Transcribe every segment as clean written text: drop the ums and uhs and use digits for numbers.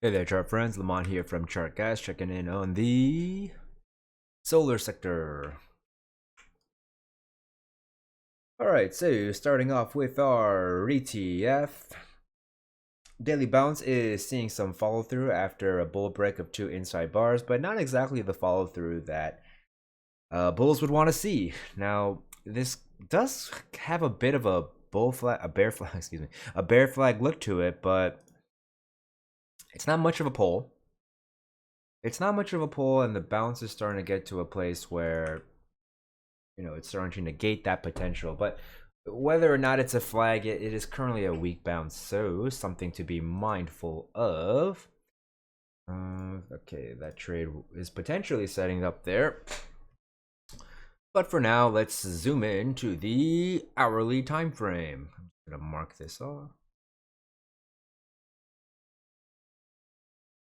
Hey there, chart friends. Lamont here from JKS, checking in on the solar sector. Alright, so starting off with our ETF. Daily bounce is seeing some follow through after a bull break of 2 inside bars, but not exactly the follow through that bulls would want to see. Now, this does have a bit of a bear flag, a bear flag look to it, but it's not much of a pull. It's not much of a pull, and the bounce is starting to get to a place where it's starting to negate that potential. But whether or not it's a flag, it is currently a weak bounce, so something to be mindful of. Okay, that trade is potentially setting up there. But for now, let's zoom in to the hourly time frame. I'm just gonna mark this off.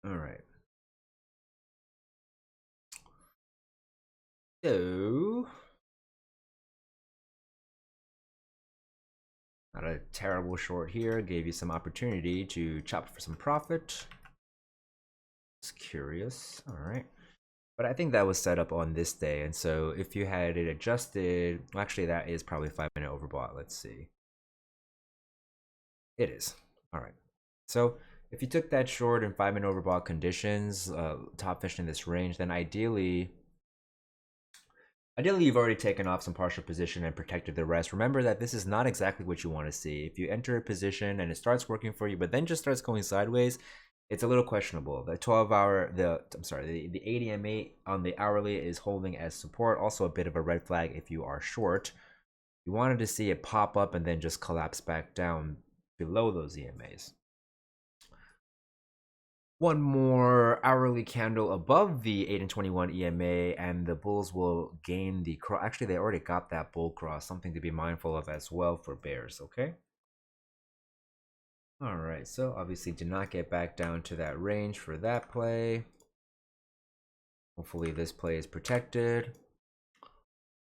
All right. So, not a terrible short here. Gave you some opportunity to chop for some profit. Just curious. All right. But I think that was set up on this day. And so if you had it adjusted, well, actually that is probably 5-minute overbought. Let's see. It is. All right. So if you took that short in 5-minute overbought conditions, top fish in this range, then ideally you've already taken off some partial position and protected the rest. Remember that this is not exactly what you want to see. If you enter a position and it starts working for you, but then just starts going sideways, it's a little questionable. The 12-hour, the 80 MA on the hourly is holding as support. Also a bit of a red flag if you are short. You wanted to see it pop up and then just collapse back down below those EMAs. One more hourly candle above the 8 and 21 EMA, and the bulls will gain the cross. Actually, they already got that bull cross. Something to be mindful of as well for bears, okay? All right, so obviously did not get back down to that range for that play. Hopefully this play is protected.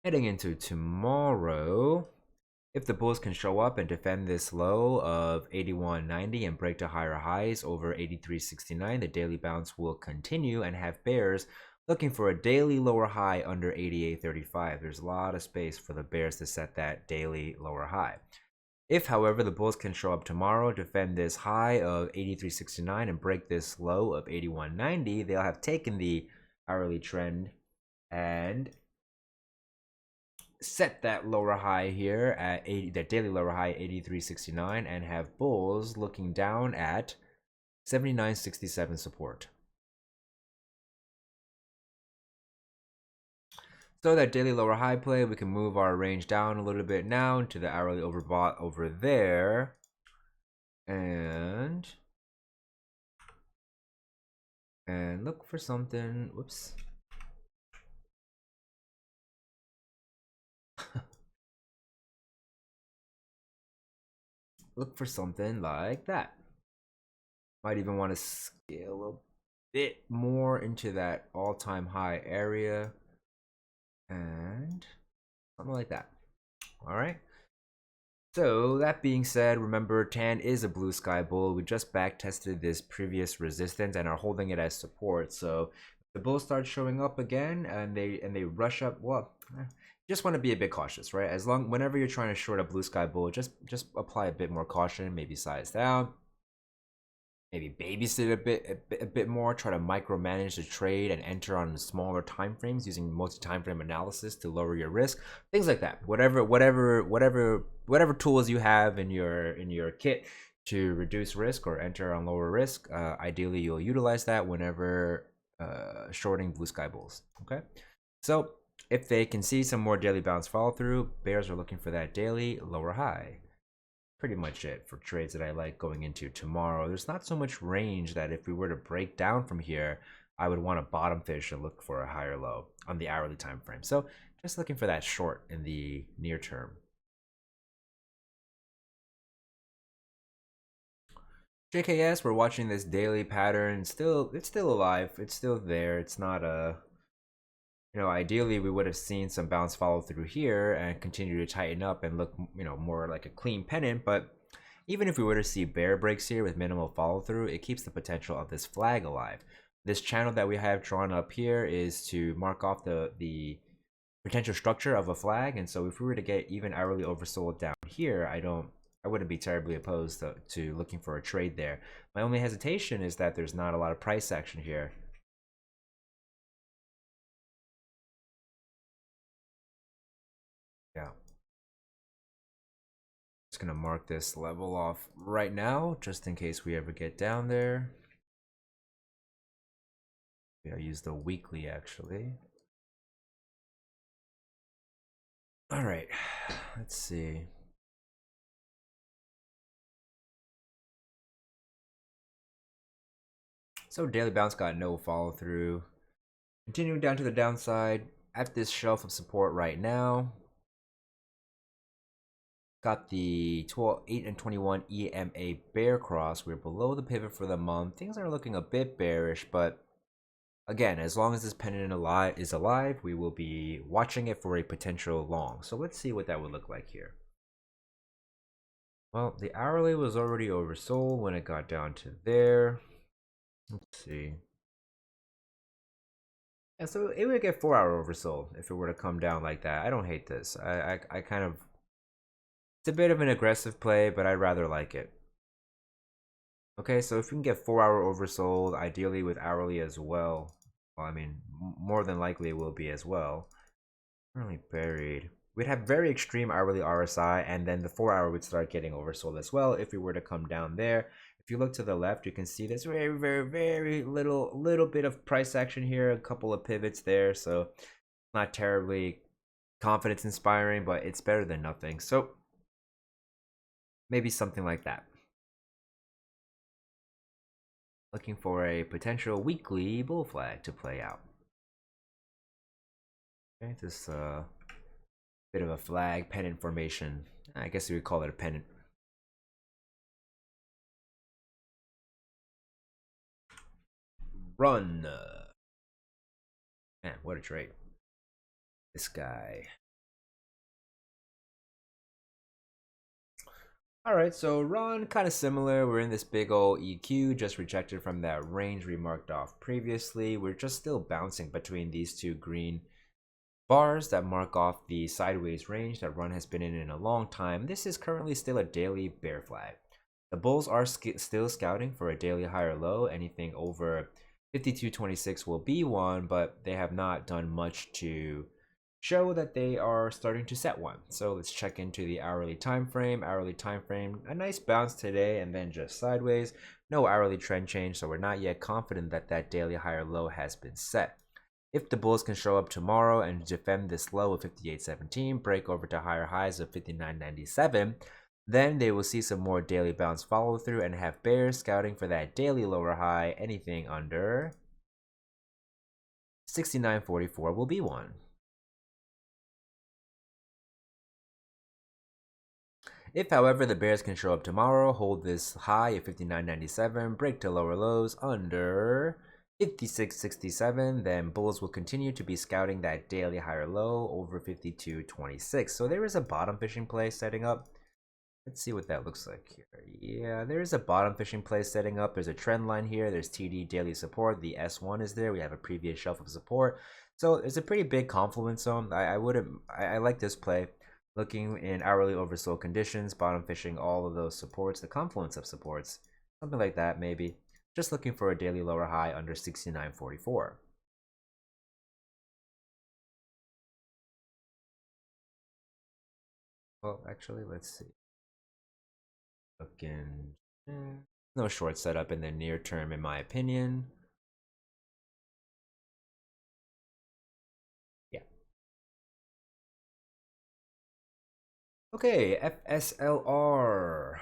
Heading into tomorrow, if the bulls can show up and defend this low of 81.90 and break to higher highs over 83.69, the daily bounce will continue and have bears looking for a daily lower high under 88.35. There's a lot of space for the bears to set that daily lower high. If, however, the bulls can show up tomorrow, defend this high of 83.69 and break this low of 81.90, they'll have taken the hourly trend and set that lower high here at that daily lower high 83.69 and have bulls looking down at 79.67 support. So that daily lower high play, we can move our range down a little bit now to the hourly overbought over there. And look for something. Whoops. Look for something like that. Might even want to scale a bit more into that all-time high area. And something like that. All right. So that being said, remember tan is a blue sky bull. We just back tested this previous resistance and are holding it as support. So if the bulls start showing up again and they rush up, well, just want to be a bit cautious, right? Whenever you're trying to short a blue sky bull, just apply a bit more caution, maybe size down. Maybe babysit a bit more, try to micromanage the trade and enter on smaller time frames using multi-time frame analysis to lower your risk. Things like that. Whatever tools you have in your kit to reduce risk or enter on lower risk, ideally you'll utilize that whenever shorting blue sky bulls. Okay, so if they can see some more daily bounce follow through, bears are looking for that daily lower high. Pretty much it for trades that I like going into tomorrow. There's not so much range that if we were to break down from here, I would want to bottom fish and look for a higher low on the hourly time frame. So just looking for that short in the near term. JKS, we're watching this daily pattern. It's still alive. It's still there. It's not a, ideally we would have seen some bounce follow through here and continue to tighten up and look, more like a clean pennant, but Even if we were to see bear breaks here with minimal follow through, it keeps the potential of this flag alive. This channel that we have drawn up here is to mark off the potential structure of a flag, and so if we were to get even hourly oversold down here, I wouldn't be terribly opposed to looking for a trade there. My only hesitation is that there's not a lot of price action here. Yeah. Just gonna mark this level off right now, just in case we ever get down there. Yeah, I use the weekly actually. All right, let's see. So daily bounce got no follow through. Continuing down to the downside at this shelf of support right now. Got the 12, 8 and 21 EMA bear cross. We're below the pivot for the month. Things are looking a bit bearish, but again, as long as this pennant is alive, we will be watching it for a potential long. So let's see what that would look like here. Well, the hourly was already oversold when it got down to there. Let's see. Yeah, so it would get 4-hour oversold if it were to come down like that. I don't hate this. I kind of, it's a bit of an aggressive play, but I'd rather like it. Okay, so if we can get 4-hour oversold, ideally with hourly as well. Well, I mean, more than likely it will be as well. Currently buried. We'd have very extreme hourly RSI, and then the 4-hour would start getting oversold as well if we were to come down there. If you look to the left, you can see there's very little bit of price action here, a couple of pivots there, so not terribly confidence inspiring, but it's better than nothing. So maybe something like that. Looking for a potential weekly bull flag to play out. Okay, this bit of a flag pennant formation. I guess we would call it a pennant. Run. Man, what a trade. This guy. Alright, so run, kind of similar. We're in this big old EQ, just rejected from that range we marked off previously. We're just still bouncing between these two green bars that mark off the sideways range that run has been in a long time. This is currently still a daily bear flag. The bulls are still scouting for a daily high or low. Anything over 52.26 will be one, but they have not done much to show that they are starting to set one. So let's check into the hourly time frame. Hourly time frame, a nice bounce today and then just sideways. No hourly trend change, so we're not yet confident that that daily high or low has been set. If the bulls can show up tomorrow and defend this low of 58.17, break over to higher highs of 59.97, then they will see some more daily bounce follow through and have bears scouting for that daily lower high. Anything under 69.44 will be one. If, however, the bears can show up tomorrow, hold this high of 59.97, break to lower lows under 56.67, then bulls will continue to be scouting that daily higher low over 52.26. So there is a bottom fishing play setting up. Let's see what that looks like here. Yeah, there is a bottom fishing play setting up. There's a trend line here. There's TD daily support. The S1 is there. We have a previous shelf of support. So it's a pretty big confluence zone. I like this play. Looking in hourly oversold conditions, bottom fishing all of those supports, the confluence of supports, something like that maybe. Just looking for a daily lower high under 69.44. Well, actually, let's see. Looking, no short setup in the near term, in my opinion. Yeah. Okay, FSLR.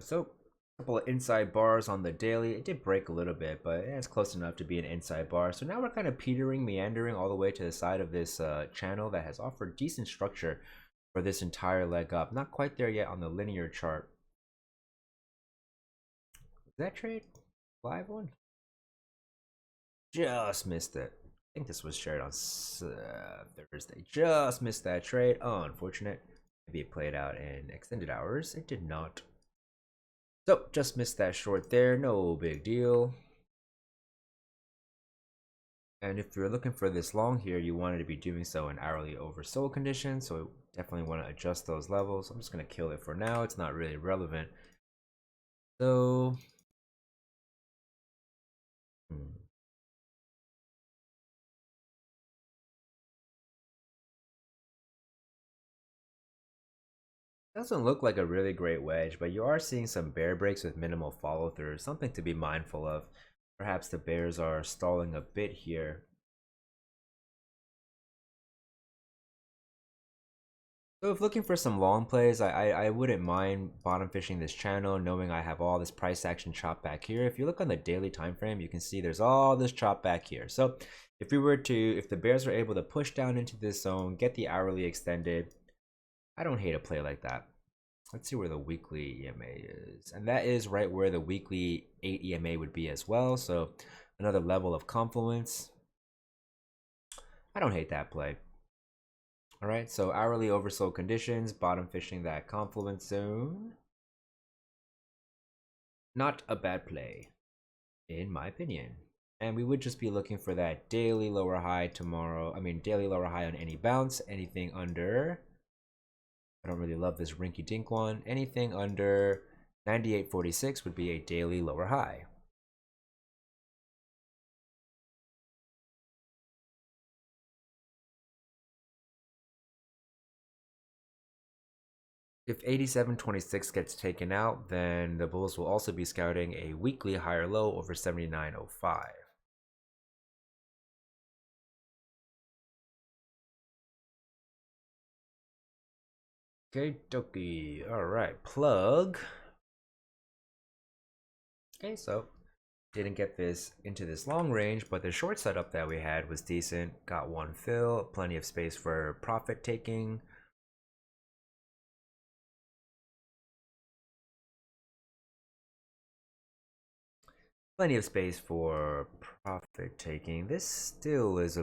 So, a couple of inside bars on the daily. It did break a little bit, but it's close enough to be an inside bar. So now we're kind of meandering all the way to the side of this channel that has offered decent structure for this entire leg up. Not quite there yet on the linear chart. Is that trade? Live one? Just missed it. think this was shared on Thursday. Just missed that trade. Oh, unfortunate. Maybe it played out in extended hours. It did not. So, just missed that short there. No big deal. And if you're looking for this long here, you wanted to be doing so in hourly oversold conditions. So definitely want to adjust those levels. I'm just going to kill it for now. It's not really relevant. So, doesn't look like a really great wedge, but you are seeing some bear breaks with minimal follow through. Something to be mindful of. Perhaps the bears are stalling a bit here. So if looking for some long plays, I wouldn't mind bottom fishing this channel, knowing I have all this price action chop back here. If you look on the daily time frame, you can see there's all this chop back here. So if the bears are able to push down into this zone, get the hourly extended, I don't hate a play like that. Let's see where the weekly EMA is. And that is right where the weekly 8 EMA would be as well. So another level of confluence. I don't hate that play. All right, so hourly oversold conditions, bottom fishing that confluence zone. Not a bad play, in my opinion. And we would just be looking for that daily lower high tomorrow. I mean, daily lower high on any bounce. Anything under, I don't really love this rinky dink one. Anything under 98.46 would be a daily lower high. If 87.26 gets taken out, then the bulls will also be scouting a weekly higher low over 79.05. Okay, dokie. All right, plug. Okay, so didn't get this into this long range, but the short setup that we had was decent. Got one fill, plenty of space for profit taking. Plenty of space for profit taking. This still is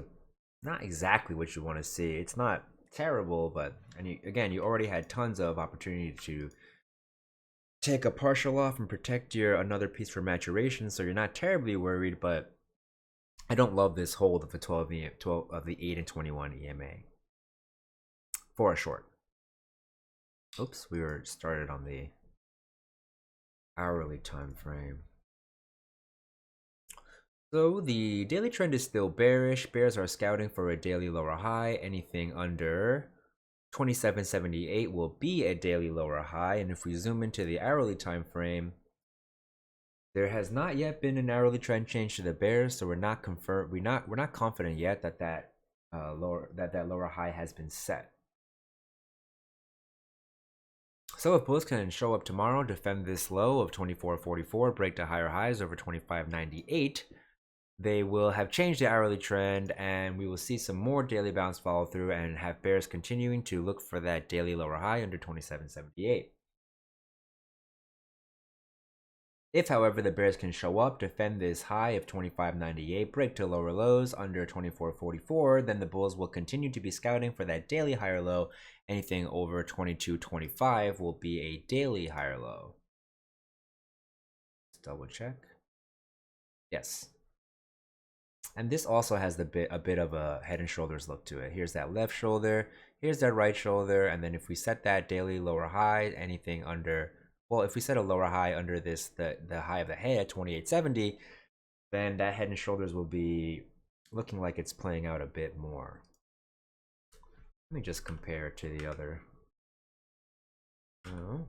not exactly what you want to see. It's not terrible, but again, you already had tons of opportunity to take a partial off and protect your another piece for maturation, so you're not terribly worried. But I don't love this hold of the 12 of the 8 and 21 EMA for a short. Oops, we were started on the hourly time frame. So the daily trend is still bearish. Bears are scouting for a daily lower high. Anything under 27.78 will be a daily lower high. And if we zoom into the hourly time frame, there has not yet been an hourly trend change to the bears, so we're not confident yet that that lower high has been set. So if bulls can show up tomorrow, defend this low of 24.44, break to higher highs over 25.98, they will have changed the hourly trend, and we will see some more daily bounce follow through and have bears continuing to look for that daily lower high under 27.78. If, however, the bears can show up, defend this high of 25.98, break to lower lows under 24.44, then the bulls will continue to be scouting for that daily higher low. Anything over 22.25 will be a daily higher low. Let's double check. Yes. And this also has a bit of a head and shoulders look to it. Here's that left shoulder, here's that right shoulder, and then if we set that daily lower high, anything under, well, if we set a lower high under this, the high of the head at 28.70, then that head and shoulders will be looking like it's playing out a bit more. Let me just compare to the other. Oh.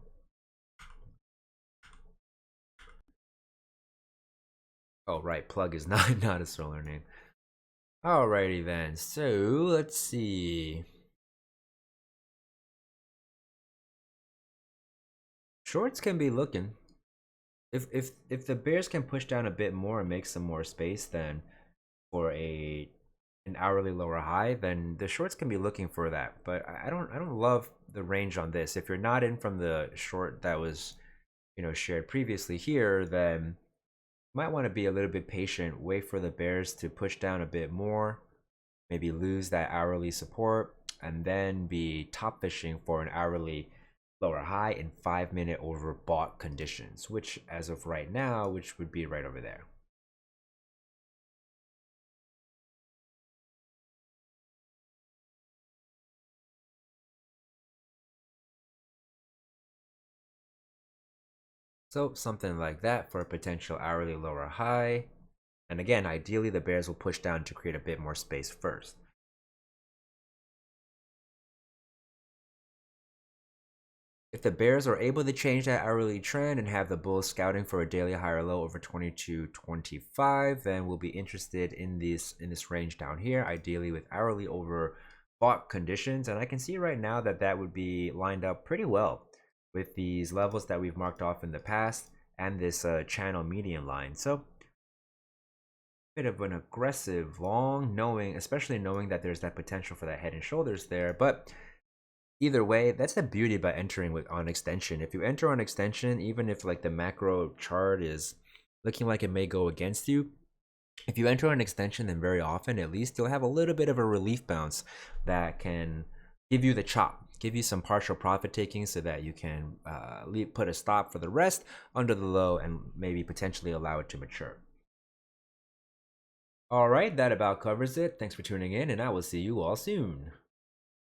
Oh, right, plug is not a solar name. Alrighty then, so let's see. Shorts can be looking. If the bears can push down a bit more and make some more space, then for an hourly lower high, then the shorts can be looking for that. But I don't love the range on this. If you're not in from the short that was shared previously here, then might want to be a little bit patient, wait for the bears to push down a bit more, maybe lose that hourly support, and then be top fishing for an hourly lower high in 5-minute overbought conditions, which as of right now, which would be right over there. So something like that for a potential hourly lower high. And again, ideally the bears will push down to create a bit more space first. If the bears are able to change that hourly trend and have the bulls scouting for a daily higher low over 22.25, then we'll be interested in this range down here, ideally with hourly over bought conditions. And I can see right now that that would be lined up pretty well with these levels that we've marked off in the past and this channel median line. So bit of an aggressive long, knowing, especially knowing that there's that potential for that head and shoulders there. But either way, that's the beauty about entering with on extension. If you enter on extension, even if like the macro chart is looking like it may go against you, if you enter on extension, then very often at least you'll have a little bit of a relief bounce that can give you the chop, give you some partial profit taking so that you can put a stop for the rest under the low and maybe potentially allow it to mature. All right, that about covers it. Thanks for tuning in, and I will see you all soon.